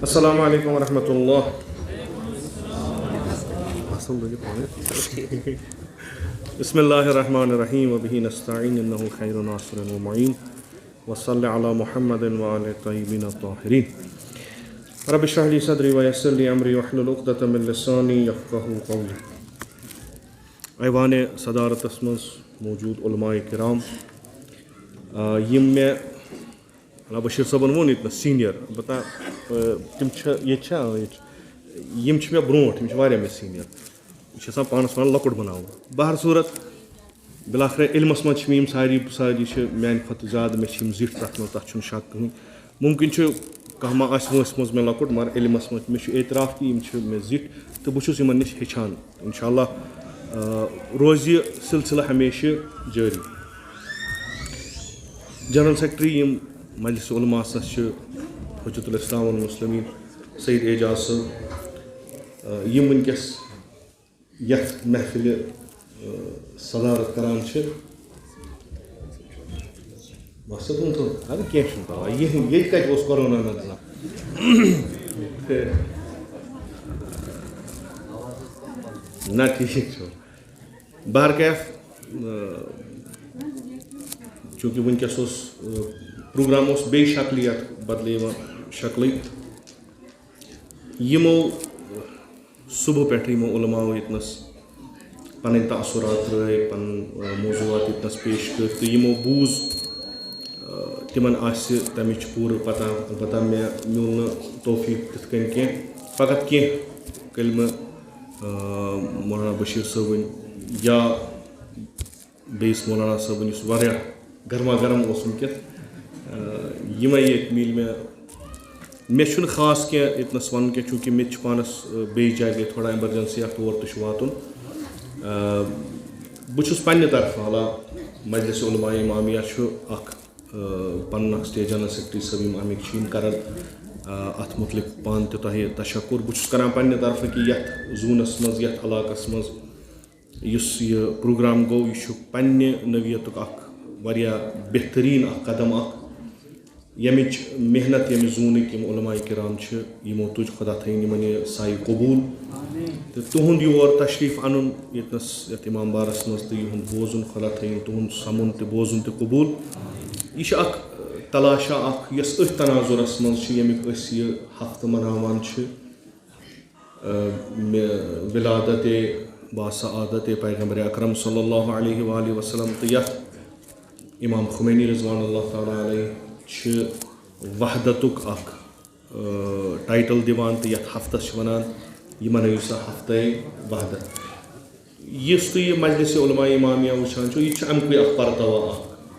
अस्सलामु अलैकुम वरहमतुल्लाह। बिस्मिल्लाहिर्रहमानिर्रहीम व बिही नस्तईन इन्नहु खैरुन नासिरुन व मुईन व सल्लि अला मुहम्मदिन व आलिहि तय्यिबीन अत्ताहिरीन। रब्बि इश्रह ली सदरी व यस्सिर ली अमरी वहलुल उक़दतम मिन लिसानी यफ़क़हू क़ौली। ऐवान सदारतस मज़ मौजूद उलमाए किराम यिम मे बशीर साहबन वोन ये सीनियर बता तम यम मे ब्रोट यम मे सीनियर यह पानस वन लकुट बनाव बहर सूरत बिलाखिर इल्मस मज सारी सारी मान खुद ज़्यादा मे जिट तथ मज तथ शक कहीं मुमकिन कह मा वंस मज मे लकुट मगर इल्मस मज मे एतराफ़ कि मे जिट तो बहुत नश हेचान इंशाअल्लाह रोज़ यह सिलसिला हमेशा जारी। जनरल सेक्रेटरी मजलिस उलमा हुज्जतुल इस्लाम वल मुस्लिमीन सईद एजाज साहब यम वनकस यथ महफिल सदारत करान मकसद अरे कह परवाह ये कत कोरोना नजर ना ठीक बहर कैफ चूँकि वनकस प्रोग्राम बे शक्लियत बदल शक्ल यमो सुबह पे उलमाओ यतनस पन तअसुरात रई पन मौजूआत यतनस पेश कर तो यमो बूज तिमन तमिच पूर पता अलबत्ता मे मिल तौफीक तिथ कह फकत कह कलम मौलाना बशीर साहबन या बेस मौलाना साहबन गर्मा गर्म वनकस यमें ये मिल मे खास क्या इतनस वन क्या चूँकि मे पानस बे जाए गई थोड़ा एमरजेंसी तौर तो वातुन बहुत पन्ने तरफ हाला मजलिस उलमा इमामिया पन स्टेट जनरल सेक्रेटरी सब अमिक कर अत मुतलिक पान तह तशक्कुर बहुत करान पन्ने तरफ कि यथ जूनस मज यथ इलाकस मज युस यह प्रोग्राम गो यह पन्ने नवियतुक वारिया बेहतरीन कदम यमिच मेहनत यम जूनक उलमाए किराम यमो तुझ खुदा थन यमन यह साई कबूल तो तुंद योर तशरीफ अन यतनस यथ इमाम बारस मज तो यह बोजुन खुदा थन तुंद समुन तो बोजुन तो कबूल यह तलाशा यस तनाजुरस मज यमिक यह हफ्त मनावान विलादत बासआदत पैगम्बर अकरम सल्लल्लाहु अलैहि वसल्लम तो यथ इमाम खुमैनी रिज़वानुल्लाह ताला अलैहि वहदतुक टाइटल दिवान तो यथ हफ्तस वनान यह मनयु सा हफ्ते वहदत इस तो यह मजलिस उलमा इमामिया वुचान यह अमकुई परतवा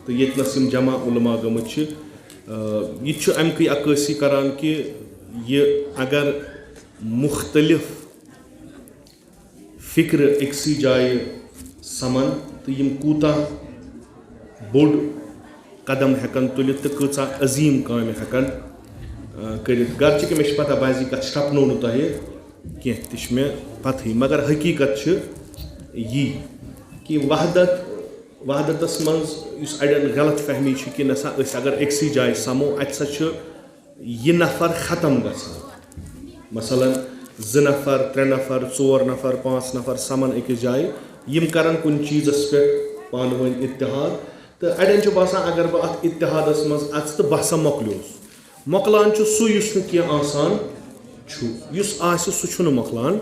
तो यतनस जमा उलमा गमत यह अमकुई अक्सी करान कि यह अगर मुख्तलिफ फिक्र एकसी जाए समन तो यम कूता बोड़ कदम हेकन तुलित तो कचा अजीम काम हेकन कर गर्च कि मे पता बाजी कत शपनो न तह कह तह मे पत मगर हकीकत यी कि वहदतस मज अड़न गलत फहमी कि नसा अगर एकसी जाए समो अत यह नफर ख़त्म गसान मसलन 2 नफर 3 नफर 4 नफर 5 नफर समन अकिस जाए यम करन कुन चीज़स पे पान वन इत्तिहाद तो अड़न बासान अगर बह अत इत्तिहादस मज अच तो बह सा मकलान सू कह आसान सह मकलान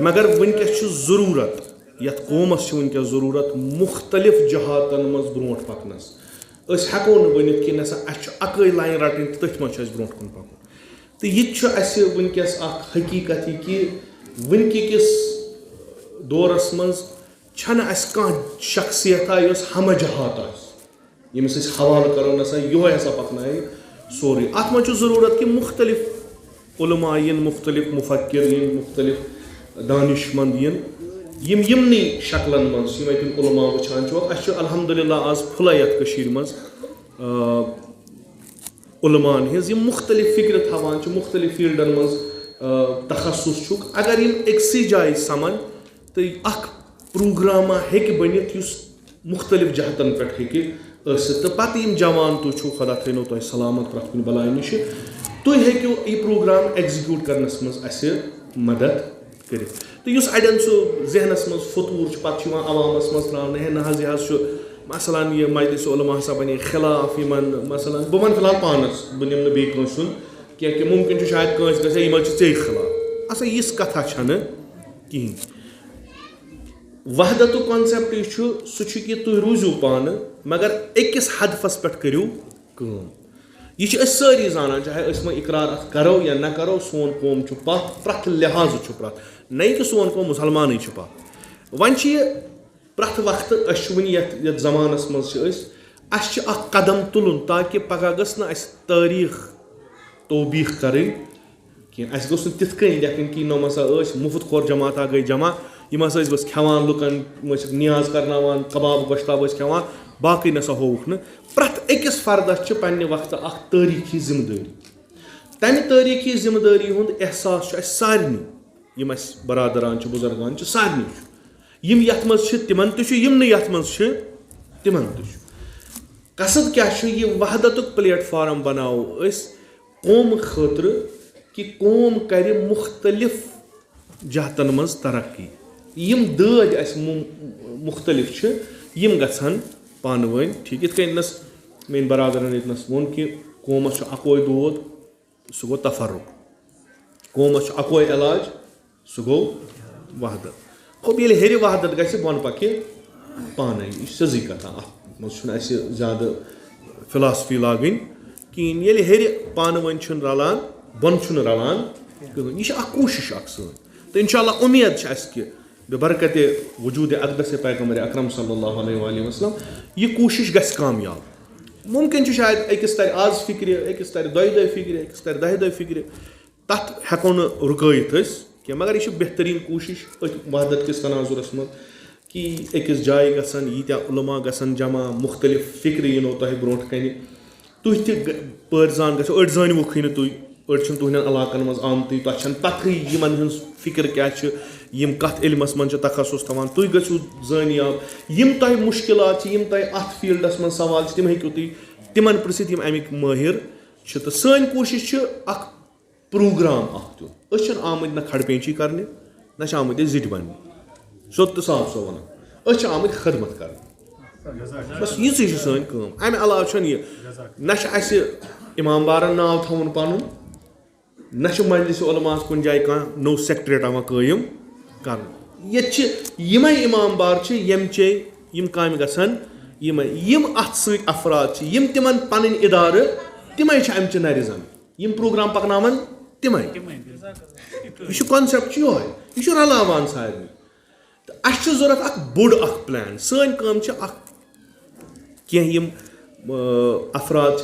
मगर वनकस ज़रूरत यथ कौमस वनकस ज़रूरत मुख्तलिफ जहातन मज ब्रोट पकनस हेको वन कि नसा अकई लाइन रटन तो तथ मज ब्रो कुन पकन तो यह वनकस हकीकत कि वनकिस दौरस मज कह शख्सियत हम जहात यमिस हवाल करो नसा ये हसा पकनाए सोरे अत मज ज़रूरत कि मुख्तलिफ उलमा मुख्तलिफ मुफक्किर मुख्तलिफ दानिशमंद यमनी शक्लन मज उलमा वुचान अल्हम्दुलिल्लाह आज फुल यथ मज उलमान हिज मुख्तलिफ फिक्र थवान मुख्तलिफ फील्डन मज तखसुस छुक अगर यम एकसी जाय समन तो अख प्रोग्रामा हेक बनित युस मुख्तलिफ जहतन पे हेके तो पत यम जवान तु छु खुदा थैनो तोह सलामत प्रत कुन बलाय निश तुम हेक्यो यह प्रोग्राम एग्जीक्यूट करनस मज असे मदद कर तो युस अड़न सह जहनस मज फतूर पे अवामस मज त्रावन है ना यह मसलन यह मजलिस उलमा हसा बने खिलाफ यमन मसलन बह वन फिलहाल पानस बह निम बे कि मुमकिन शायद कंस गए यम चे खिलाफ असा यिस कथा कहें वहदत कॉन्सेप्ट सह कि तुम रूजू पान मगर अकिस हदफस पे करू यह सारी जानान चाहे वह इकरार करो या न करो सोन कौम पथ प्रथ लिहाज पथ नहीं कि सोन कौम मुसलमान पथ वन प्रथ वक्त वन ये जमानस मज कदम तुलन ताकि पगह गस तारीख तोबीख करें कह गोस तिथ कन लेखन कि नम हसा मुफ्त खोर जमाता गई जमा यम हसा बस खेवान लुकन नियाज करनावान कबाब गोश्ताब खेवान बाकी नसा होवुक न प्रथ अकिस फर्दस पन्ने वक्त अख तारीखी जिम्मेदारी तमि तारीखी जिम्मेदारी हुंद एहसास सारनी यम बरादरान बुजुर्गान सारनी यम यथ मज तिमन तम न यथ मज तिमन कसद क्या यह वहदत प्लेटफार्म बनाओ कौम खतर कि कौम कर मुख्तलिफ जहतन मज तरक्की यम दद अस मुख्तलिफ यम गछन पान वन ठीक इत कन्नस मेन बरादरन इतनस वोन कि कौमस अकोय दोद सह गो तफरुक कौमस अकोय इलाज सह गो वहदत खूब ये हेर वहदत गि बन पक पान यह सजी कथा अत मज ज्यादा फिलासफी लागन कहें ये हेर पान वन रलान बन रलान यह कोशिश सन तो इंशाअल्लाह उम्मीद कि बबरकत वजूद अक़दस पैगम्बर अकरम सल्लल्लाहु अलैहि वसल्लम यह कोशिश गस कामयाब मुमकिन शायद अकिस तर आज फिक्र अकिस तर दह फिक्र अकिस तर 10 फिक्र तथ हेको न रुकैत कि मगर यह बेहतरीन कोशिश वहदत किस तनाजुरस मज कि अकिस जाय गसन यीत्या उलमा गसन जमा मुख्तलिफ फिक्र यनो तह ब्रोट कन तुह पर्जान गो अड़ जानवुखै न तुह अड़ तुहन इलाकन मज आमत तुम पथी यमन फिक्र क्या यम कत इल्मस मन तखसुस तवान तुह गो जानियाब यम तह मुश्किलात यम तह अत फील्डस मन सवाल तम हेक्यो तुह तिमन पृसित यम अमिक माहिर तो सन कोशिश अख प्रोग्राम अख आमद न खड़पेंची करने न आमद जिट बन सोत तो साफ सो वन आमद खदमत कर बस ये सन कम अमे अलाव न इमाम बारन नाव थवन पन न मजलिस उलमास कुन जाय कह नो सेक्रेटरेट आवा कायम कर यम इमाम बार यम चे यम काम गसन यम अत सत अफराद यम तिमन पन इदार तिम अमच नर जन यम प्रोग्राम पकनावन तिम यह कॉन्सेप्ट यह रलावान सारे तो अस जरूरत अख बोड़ अख प्लान सन काम कह यम अफराद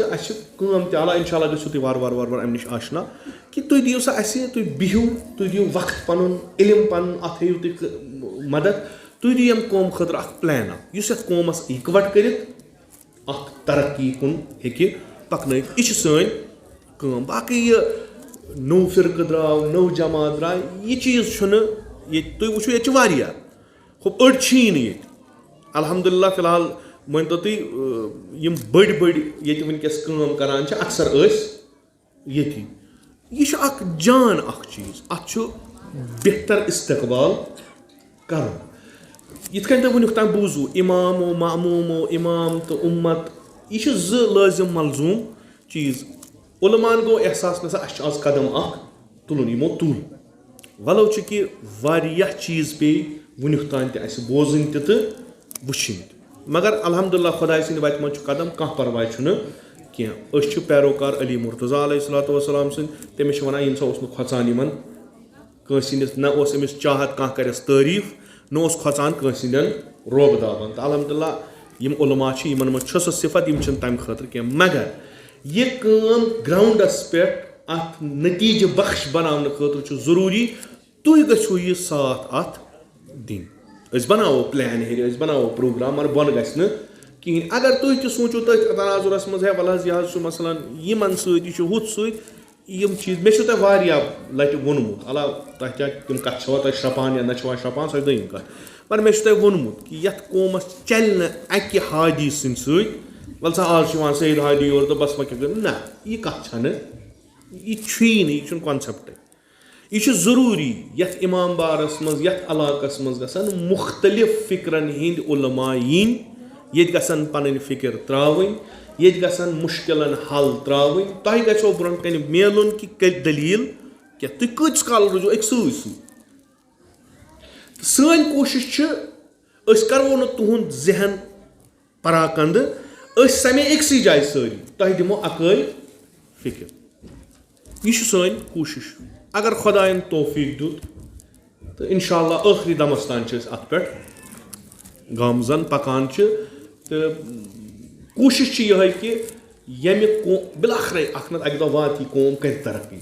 काम तला इंशाल्लाह गो तुम वार वार वार वार अम नश आशना कि तुम दियो सा तुम बिहू तुम दियो वक्त पन इल्म पन अत हेयू तुम मदद तुम दियो यम कौम खतर अख प्लान इस कौमस इकवट कर तरक्की कुन हेकि पकन यह सन काम बाकी यह नो फिरक द्राव नो जमात द्राय यह चीज़ तुम वो ये खूब अड़ी ये अल्हम्दुलिल्लाह फिलहाल मान तो तुम यम बड़ बड़ ये वनकस काम करान अक्सर ये यह जान चीज़ अत बेहतर इस्तकबाल कर यथ तुम वनुक तम बूजू इमामो मामूमो इमाम तो उम्मत यह लाजिम मलजूम चीज़ उलमान गो एहसास ना आज कदम तुलन यमो तुल वलो कि वारियाह चीज़ पे वनुक तान बोजन तो वुन मगर अल्हम्दुलिल्लाह खुदा सद वत मन कदम कह परवाय कह पैरोकार अली मुर्तज़ा अलैहिस्सलातु वस्सलाम सद तमिस वन इन सा खोचान इन कंसिस न चाहत कह करस तारीफ न खोचान कंसिन रोब दाबन तो अल्हम्दुलिल्लाह यम उलमा यमन मज सो सिफत यम तम खतर कह मगर यह काम ग्राउंडस पे अत नतीज बख्श बनाने खतर जरूरी तुम गो यह साथ अत दिन बनावो प्लान हेर बनावो प्रोग्राम मगर बन गि कहें अगर तुम सोचो तथ तनाजुरस मज है वल यह मसलन यमन सत हुथ सत यम चीज मे तुम वारिया लटि वोनमुत अला तुम क्या तम कथ तुम श्रपान या ना श्रपान सो दोयम कथ पर मे तुम वोनमुत कि यथ कौमस चल अकि हादी सद वल सा आज सैद हादी और तो बस क्या ना यह कथ यह यह कॉन्सेप्ट यह जरूरी यथ इमाम बारस मज यथ इलाकस मज गसन मुख्तलिफ फिक्रन हिंद उलमा यीन ये गसन पन फिक्र त्रावन ये गसन मुश्किलन हल त्रावन तुम गो ब्रोह कन मेलुन कि दलील क्या तुम कत काल रोजो अक सन कोशिश करो न तुहद जहन पराकंद समे अक्सी जाए सारी तुम दिमो अकल फिक्र यह सन कोशिश अगर खुदायन तौफीक दुत तो इंशाअल्लाह आखिरी दमस तान अत पे गामजन पकान तो कोशिश यह कि यमि बिलाखरे अख न अक दह वात कौम कर तरक्की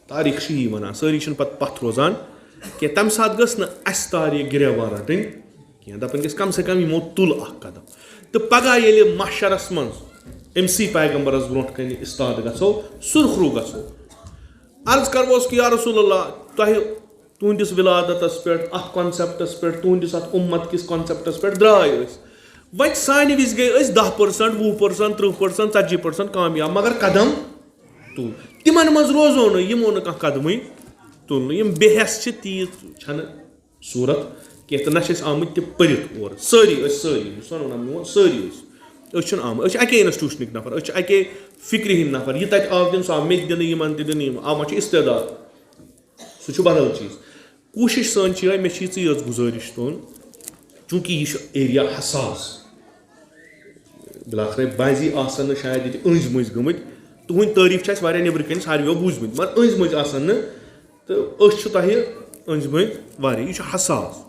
तारीख ही वन सारी पथ रोजान कि तम सात गस न तारीख गिरवान रटन कह दपन गस कम से कम यमो तुल कदम तो पगह ये महशरस मज एमसी पैगम्बरस ब्रोह कन इस्ताद गो सुरखरू गो अर्ज करोस कि या रसूलल्लाह तुहदिस विलादतस पे अत कॉन्सेप्टस पे तुहदिस अत उम्मत किस कॉन्सेप्टस पे द्राय वन सान विज गई 10% 20% 30% 40% कामयाब मगर कदम तुल तिमन मज रोजो न यमो न कदम तुल यम बेहस तीज सूरत कह तो ना आमत तह परित और सारी आम अके इंस्टीट्यूशन नफर अके फिक्र हिंद नफर यह तक आव दिन सह आव मे दिन यमन दिन आव मा इस्तेदाद सह बदल चीज कोशिश सन मे यह गुजारिश तुन चूंकि यह एरिया हसास बिलाखरे बाजी आसन शायद ये अंज मज गमत तुहद तारीफ नबर कन सारे बूझम मगर अंज मज आसन तो तुह अंज मज वारिया यह हसास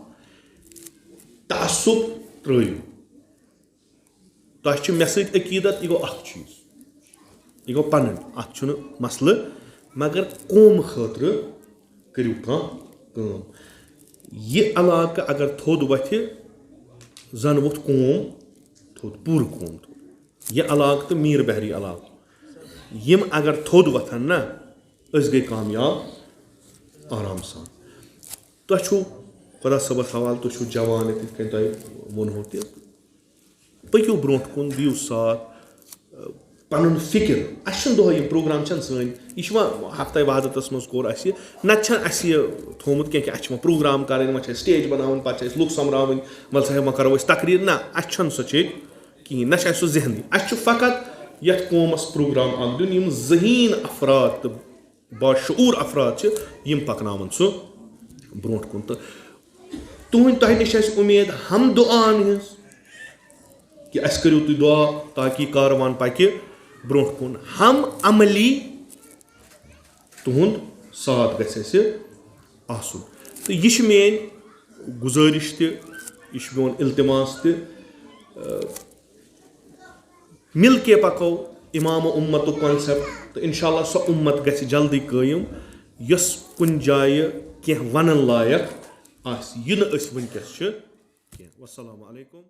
तासुब त्रो तुम मे सकीदत यह गो अख चीज यह गो पन अत मसल मगर कौम खतर करू कम यह इलाका अगर थोद वथ जन वोथ कौम थोद पूर कौम थोद यह इलाक तो मीर बहरी इलाक यम अगर थोद वथन ना गई कामयाब आराम सान तुम खुदा सबस हवाल तुम जवान तुम वोनो तह पकू ब्रोह कुन दिव साथ पन फिक्र दोह यह प्रोग्राम सन यह हफ्ता वहादतस मज कोर नत थोमुत क्या कि प्रोग्राम कर स्टेज बनावन पे लुक समरावन वल सा वह करो तकरीर ना सो कहें ना सह जहनी फ़कत ये कौमस प्रोग्राम अख दिन जहीन अफराद तो बाशूर अफराद यम पकनावन सह ब्रोह कुन तो तुह नश उम्मीद हम दुआन हज कि अस करू तुम दुआ ताकि कारवान पक ब्रोह कुन हम अमली तुहद साथ गसे आसन तो यह मेन गुजारिश तह मोन इल्तिमास मिल के पको इमाम उम्मत कॉन्सेप्ट तो इंशाअल्लाह सो उम्मत गि जल्दी कायम यस कुन जाय कह वन लायक यह वनकस वस्सलामु अलैकुम।